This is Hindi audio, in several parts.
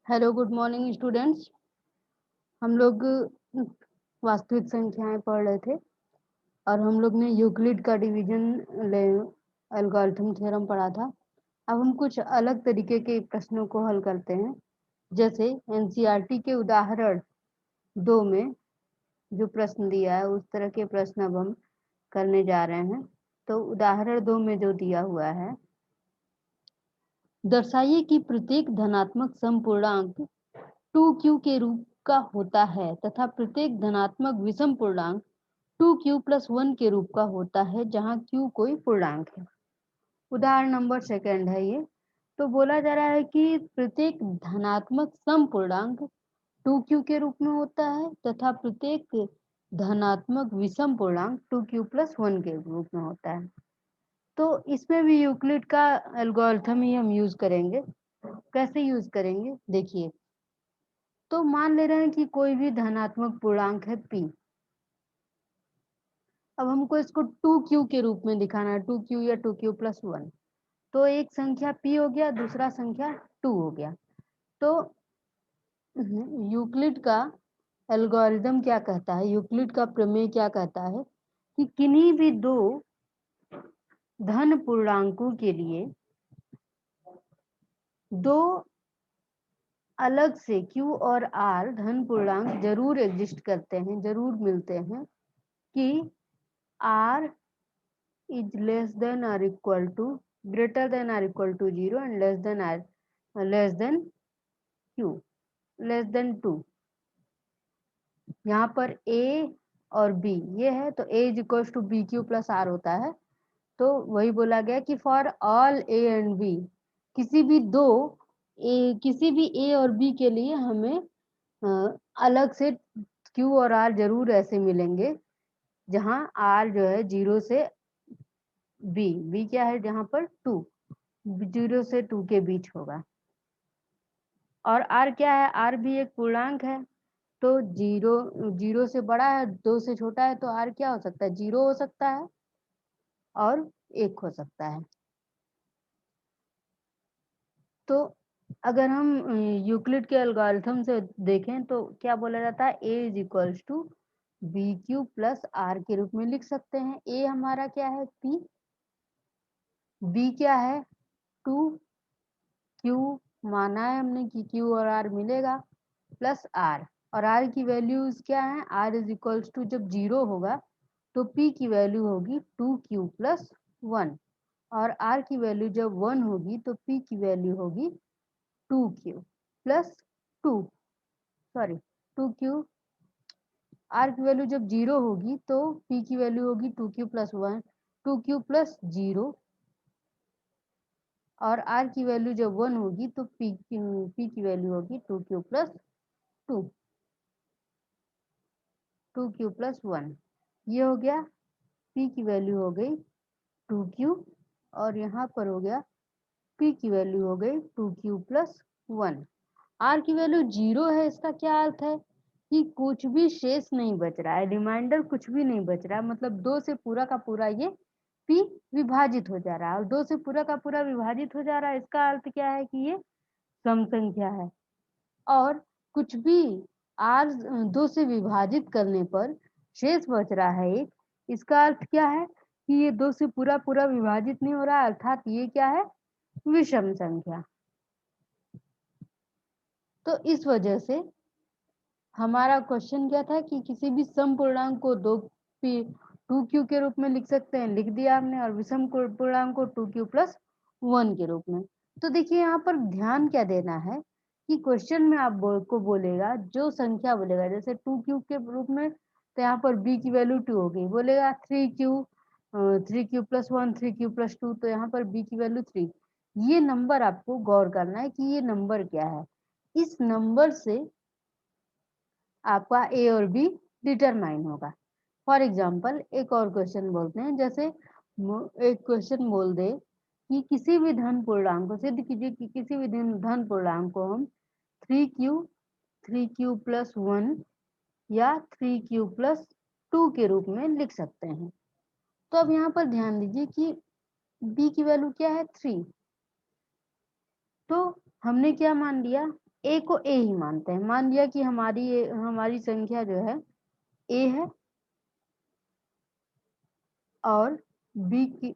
Hello good morning students. हम लोग वास्तविक संख्याएं पढ़ रहे थे और हम लोग ने यूक्लिड का डिवीजन एल्गोरिथम थ्योरम पढ़ा था। अब हम कुछ अलग तरीके के प्रश्नों को हल करते हैं। जैसे एनसीईआरटी के उदाहरण 2 में जो प्रश्न दिया है उस तरह के प्रश्न अब हम करने जा रहे हैं। तो उदाहरण 2 में जो दिया हुआ है, दर्शाइए कि प्रत्येक धनात्मक समपूर्णांक 2q के रूप का होता है तथा प्रत्येक धनात्मक विषम पूर्णांक 2q + 1 के रूप का होता है जहां q कोई पूर्णांक है। उदाहरण नंबर सेकंड है ये। तो बोला जा रहा है कि प्रत्येक धनात्मक समपूर्णांक 2q के रूप में होता है तथा प्रत्येक धनात्मक विषम पूर्णांक 2q + 1 के रूप में होता है। तो इसमें भी यूक्लिड का एल्गोरिथम ही हम यूज करेंगे। कैसे यूज करेंगे देखिए। तो मान ले रहे हैं कि कोई भी धनात्मक पूर्णांक है p। अब हमको इसको 2q के रूप में दिखाना है, 2q या 2q + 1। तो एक संख्या p हो गया, दूसरा संख्या 2 हो गया। तो यूक्लिड का एल्गोरिथम क्या कहता है, यूक्लिड का प्रमेय क्या कहता है कि किन्हीं भी दो धन पूर्णांकों के लिए दो अलग से q और r धन पूर्णांक जरूर एग्जिस्ट करते हैं, जरूर मिलते हैं कि r is less than or equal to, greater than or equal to 0 and less than q, less than 2। यहाँ पर a और b ये है, तो a is equals to bq + r होता है। तो वही बोला गया कि for all a and b, किसी भी a और b के लिए हमें अलग से q और r जरूर ऐसे मिलेंगे जहां r जो है 0 से b क्या है, जहां पर 2, 0 से 2 के बीच होगा। और r क्या है, r भी एक पूर्णांक है। तो 0 से बड़ा है, 2 से छोटा है, तो r क्या हो सकता है, 0 हो सकता है और 1 हो सकता है। तो अगर हम यूक्लिड के एल्गोरिथम से देखें तो क्या बोला जाता है, a = bq + r के रूप में लिख सकते हैं। a हमारा क्या है, p, b क्या है 2, q माना है हमने कि q और r मिलेगा, प्लस r। और r की वैल्यूज क्या है, r = जब 0 होगा तो p की वैल्यू होगी 2q + 1 और r की वैल्यू जब 1 होगी तो p की वैल्यू होगी 2q + 2, सॉरी 2q। r की वैल्यू जब 0 होगी तो p की वैल्यू होगी 2q + 1, 2q + 0 और r की वैल्यू जब 1 होगी तो p की वैल्यू होगी 2q + 2, 2q + 1। ये हो गया, p की वैल्यू हो गई 2q और यहाँ पर हो गया p की वैल्यू हो गई 2q + 1। r की वैल्यू 0 है, इसका क्या अर्थ है कि कुछ भी शेष नहीं बच रहा है, रिमाइंडर कुछ भी नहीं बच रहा है, मतलब 2 से पूरा का पूरा ये p विभाजित हो जा रहा है। और 2 से पूरा का पूरा विभाजित हो जा रहा है, इसका अर्थ क्या है कि ये सम संख्या है। और कुछ भी r 2 से विभाजित करने पर शेष बच रहा है एक, इसका अर्थ क्या है कि ये 2 से पूरा पूरा विभाजित नहीं हो रहा है, अर्थात ये क्या है, विषम संख्या। तो इस वजह से हमारा क्वेश्चन क्या था कि किसी भी सम पूर्णांक को 2q के रूप में लिख सकते हैं, लिख दिया हमने, और विषम पूर्णांक को 2q + 1 के रूप में। तो देखिए यहाँ पर ध्यान क्या देना है कि क्वेश्चन में आपको बोलेगा, जो संख्या बोलेगा, जैसे 2q के रूप में तो यहाँ पर b की वैल्यू 2 हो गई, बोलेगा 3q + 1, 3q + 2, तो यहाँ पर b की वैल्यू 3। ये नंबर आपको गौर करना है कि ये नंबर क्या है, इस नंबर से आपका ए और बी डिटरमाइन होगा। फॉर एग्जाम्पल एक और क्वेश्चन बोलते हैं, जैसे एक क्वेश्चन बोल दे कि किसी भी धन पूर्णांक को सिद्ध कीजिए कि किसी भी धन पूर्णांक को हम 3q + 1 या 3q + 2 के रूप में लिख सकते हैं। तो अब यहाँ पर ध्यान दीजिए कि b की वैल्यू क्या है, 3। तो हमने क्या मान लिया ए को ए ही मानते हैं। मान लिया कि हमारी संख्या जो है ए है और बी की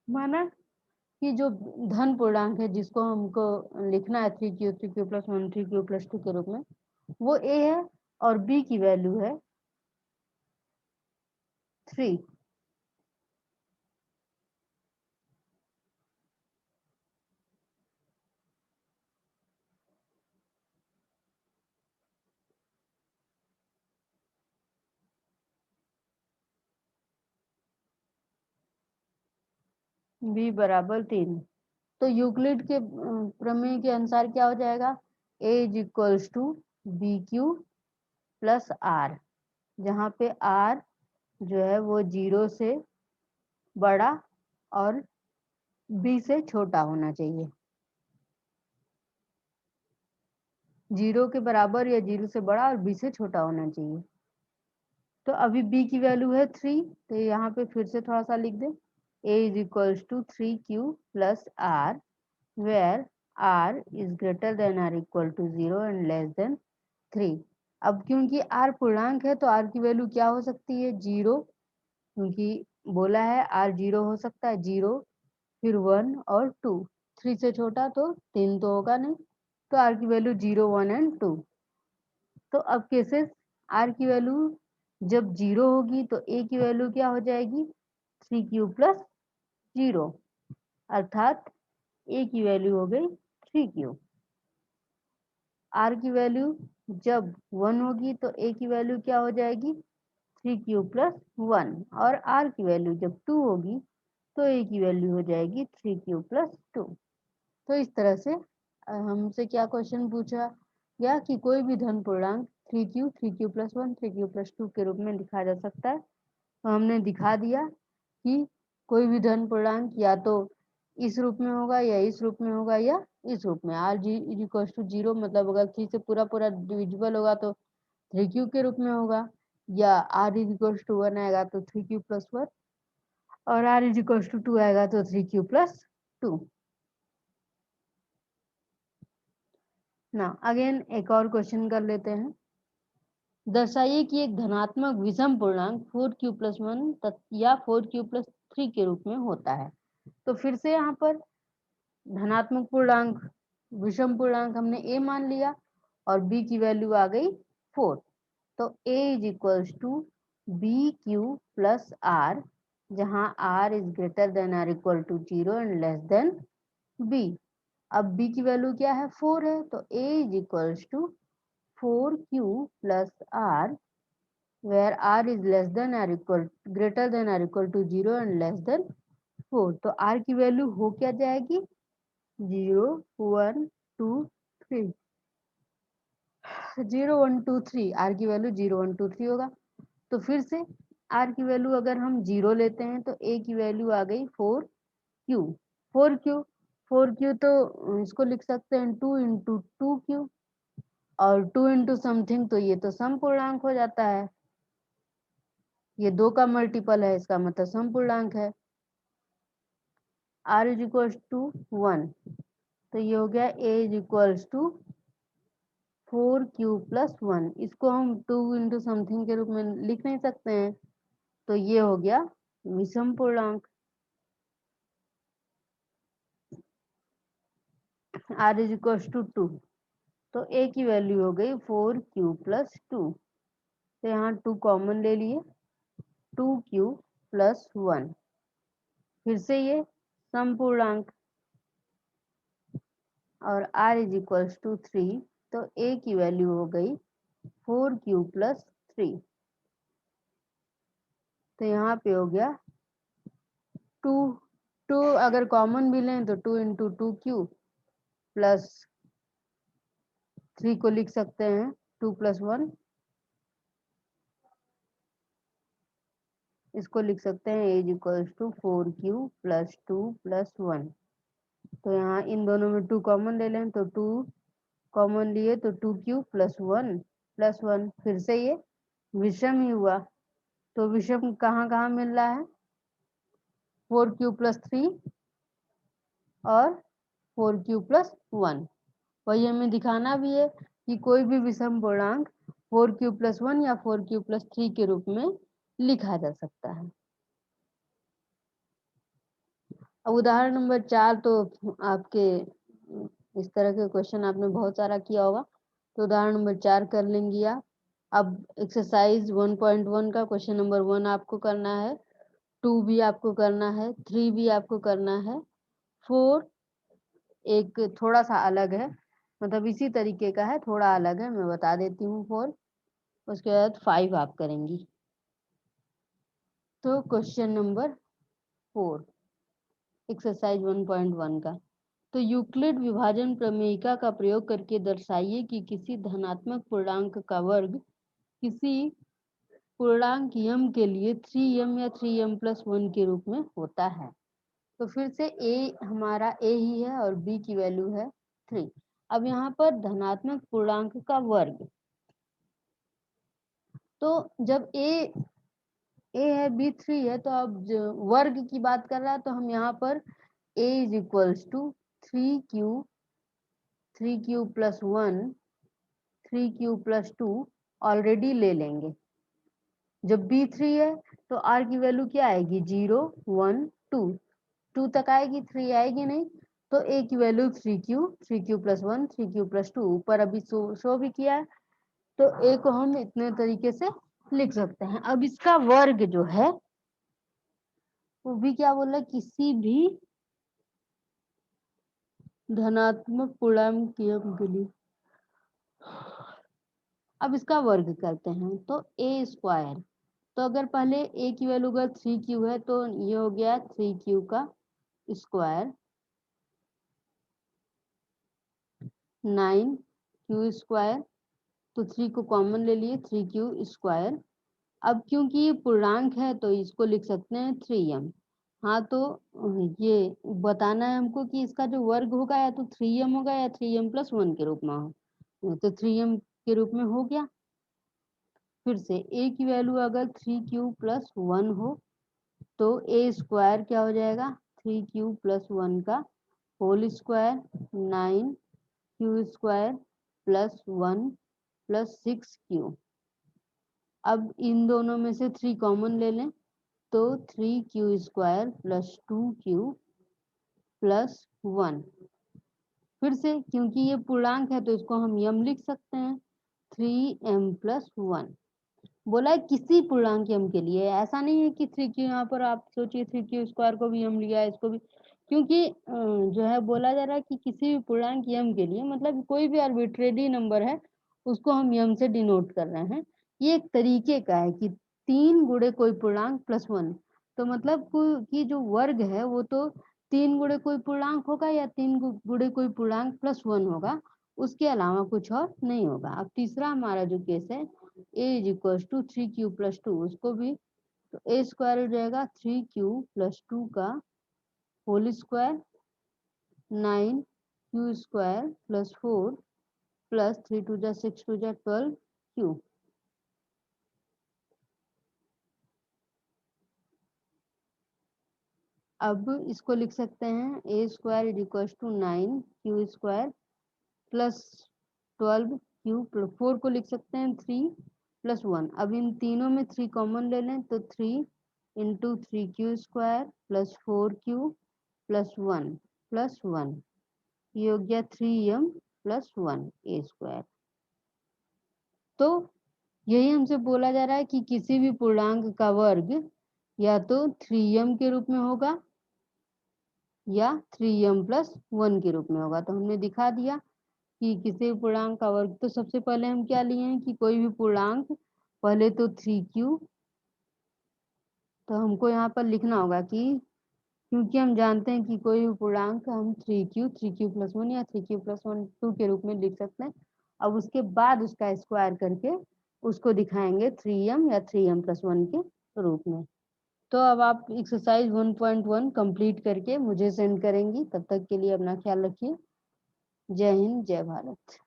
माना कि जो धन पूर्णांक है जिसको हमको लिखना है 3q प्लस 1 3q प्लस 2 के रूप में, वो a है और b की वैल्यू है 3। b बराबर 3। तो यूक्लिड के प्रमेय के अनुसार क्या हो जाएगा, a is equals to b q plus r, जहाँ पे r जो है वो 0 से बड़ा और b से छोटा होना चाहिए। 0 के बराबर या 0 से बड़ा और b से छोटा होना चाहिए। तो अभी b की वैल्यू है 3, तो यहाँ पे फिर से थोड़ा सा लिख दें, a is equals to 3q plus r where r is greater than or equal to 0 and less than 3। अब क्योंकि r पूर्णांक है तो r की वैल्यू क्या हो सकती है, 0, क्योंकि बोला है r 0 हो सकता है, 0 फिर 1 और 2। 3 से छोटा तो 3 तो होगा नहीं, तो r की वैल्यू 0 1 एंड 2। तो अब केसेस r की वैल्यू जब 0 होगी तो a की वैल्यू क्या हो जाएगी, 3q प्लस 0, अर्थात a की वैल्यू हो गई 3q। r की वैल्यू जब 1 होगी तो a की वैल्यू क्या हो जाएगी, 3q प्लस 1, और r की वैल्यू जब 2 होगी तो a की वैल्यू हो जाएगी 3q प्लस 2। तो इस तरह से हमसे क्या क्वेश्चन पूछा गया कि कोई भी धन पूर्णांक 3q प्लस 1 3q प्लस 2 के रूप में लिखा जा सकता है। तो हमने दिखा दिया कि कोई भी धन पूर्णांक या तो इस रूप में होगा या इस रूप में होगा या इस रूप में। r जी इज इक्वल टू 0 मतलब अगर 3 से पूरा पूरा डिविजिबल होगा तो 3q के रूप में होगा, या r इज इक्वल टू 1 आएगा तो 3q प्लस 1, और r इज इक्वल टू 2 आएगा तो 3q प्लस 2। ना अगेन एक और क्वेश्चन कर लेते हैं। दर्शाइए कि एक धनात्मक विषम पूर्णांक 4q प्लस 1 या 4q प्लस 3 के रूप में होता है। तो फिर से यहाँ पर धनात्मक पूर्णांक विषम पूर्णांक हमने a मान लिया और b की वैल्यू आ गई 4। तो a is equals to b q plus r, जहाँ r is greater than or equal to 0 and less than b। अब b की वैल्यू क्या है, 4 है, तो a is equals to 4q plus r where r is less than or equal greater than or equal to 0 and less than 4। तो r की वैल्यू हो क्या जाएगी, 0 1 2 3, 0 1 2 3, r की वैल्यू 0 1 2 3 होगा। तो फिर से r की वैल्यू अगर हम 0 लेते हैं तो a की वैल्यू आ गई 4q। 4q तो इसको लिख सकते हैं 2 इंटू 2q, और 2 इंटू समथिंग तो ये तो सम पूर्णांक हो जाता है, ये 2 का मल्टीपल है, इसका मतलब सम पूर्णांक है। r इज इक्वल्स टू 1, तो ये हो गया a is equals to 4q plus 1। इसको हम 2 इंटू समथिंग के रूप में लिख नहीं सकते हैं, तो ये हो गया विषम पूर्णांक। r इज इक्वल्स टू 2, तो a की वैल्यू हो गई 4q प्लस 2, तो यहाँ 2 कॉमन ले लिए, 2q प्लस 1, फिर से ये सम पूर्णांक, और r इज इक्वल्स टू 3, तो a की वैल्यू हो गई 4q प्लस 3। तो यहाँ पे हो गया 2 अगर कॉमन भी लें तो 2 इंटू 2q प्लस 3 को लिख सकते हैं 2 प्लस 1, इसको लिख सकते हैं a is equals to 4q plus 2 plus 1। तो यहाँ इन दोनों में 2 कॉमन ले लें तो 2 कॉमन लिए तो 2q प्लस 1 प्लस 1, फिर से ये विषम ही हुआ। तो विषम कहाँ कहाँ मिल रहा है, 4q + 3 और 4q + 1। वही हमें दिखाना भी है कि कोई भी विषम पूर्णांक 4q + 1 या 4q + 3 के रूप में लिखा जा सकता है। अब उदाहरण नंबर 4 तो आपके इस तरह के क्वेश्चन आपने बहुत सारा किया होगा, तो उदाहरण नंबर 4 कर लेंगी आप। अब एक्सरसाइज 1.1 का क्वेश्चन नंबर 1 आपको करना है, 2 भी आपको करना है, 3 भी आपको करना है, 4 एक थोड़ा सा अलग है, मतलब इसी तरीके का है, थोड़ा अलग है, मैं बता देती हूँ 4। उसके बाद 5 आप करेंगी। तो क्वेश्चन नंबर 4 एक्सरसाइज 1.1 का, तो यूक्लिड विभाजन प्रमेयिका का प्रयोग करके दर्शाइए कि किसी धनात्मक पूर्णांक का वर्ग किसी पूर्णांक यम के लिए 3m या 3m + 1 के रूप में होता है। तो फिर से a हमारा a ही है और b की वैल्यू है 3। अब यहाँ पर धनात्मक पूर्णांक का वर्ग, तो जब a है, b 3 है, तो अब वर्ग की बात कर रहा है, तो हम यहाँ पर a = 3q + 1 3q + 2 ऑलरेडी ले लेंगे। जब b3 है तो r की वैल्यू क्या आएगी, 0 1 2 तक आएगी, 3 आएगी नहीं। तो a की वैल्यू 3q + 1 3q + 2 ऊपर अभी शो भी किया है, तो a को हम इतने तरीके से लिख सकते हैं। अब इसका वर्ग जो है वो भी क्या बोल रहा है, किसी भी धनात्मक पूर्णांक के लिए। अब इसका वर्ग करते हैं, तो a², तो अगर पहले a की वैल्यू अगर 3q है तो ये हो गया 3q का स्क्वायर 9q², तो 3 को कॉमन ले लिए 3q²। अब क्योंकि ये पूर्णांक है तो इसको लिख सकते हैं 3m। हाँ, तो ये बताना है हमको कि इसका जो वर्ग होगा या तो 3m होगा या 3m + 1 के रूप में हो, तो 3m के रूप में हो गया। फिर से a की वैल्यू अगर 3q + 1 हो तो a² क्या हो जाएगा, 3q + 1 का होल स्क्वायर 9q² + 1 + 6q। अब इन दोनों में से 3 कॉमन ले लें, तो 3q² + 2q + 1। फिर से क्योंकि ये पूर्णांक है तो इसको हम यम लिख सकते हैं, 3m + 1। बोला है किसी पूर्णांक यम के लिए, ऐसा नहीं है कि 3q, यहाँ पर आप सोचिए 3q² को भी यम लिया, इसको भी, क्योंकि जो है बोला जा रहा है कि किसी भी पूर्णांक यम के लिए, मतलब कोई भी आर्बिट्रेरी नंबर है उसको हम यम से डिनोट कर रहे हैं। ये एक तरीके का है कि 3 गुणे कोई पूर्णांक + 1, तो मतलब कि जो वर्ग है वो तो 3 गुणे कोई पूर्णांक होगा या 3 गुणे कोई पूर्णांक + 1 होगा, उसके अलावा कुछ और नहीं होगा। अब तीसरा हमारा जो केस है a = 3q + 2, उसको भी, तो a² हो जाएगा 3q + 2 का होल स्क्वायर 9q² + 4 + 3 2 जा 6 2 जा 12q। अब इसको लिख सकते हैं a² = 9q² + 12q, 4 को लिख सकते हैं 3 + 1। अब इन तीनों में 3 कॉमन ले लें, तो 3 × 3q² + 4q + 1 + 1, ये हो गया 3m + 1 a²। तो यही हमसे बोला जा रहा है कि किसी भी पूर्णांक का वर्ग या तो 3m के रूप में होगा या 3m + 1 के रूप में होगा। तो हमने दिखा दिया कि किसी भी पूर्णांक का वर्ग, तो सबसे पहले हम क्या लिए हैं कि कोई भी पूर्णांक, पहले तो 3q, तो हमको यहाँ पर लिखना होगा कि क्योंकि हम जानते हैं कि कोई भी पूर्णांक हम 3q + 1 या 3q + 1 2 के रूप में लिख सकते हैं। अब उसके बाद उसका स्क्वायर करके उसको दिखाएंगे 3m या 3m + 1 के रूप में। तो अब आप एक्सरसाइज 1.1 कंप्लीट करके मुझे सेंड करेंगी। तब तक के लिए अपना ख्याल रखिए। जय हिंद, जय भारत।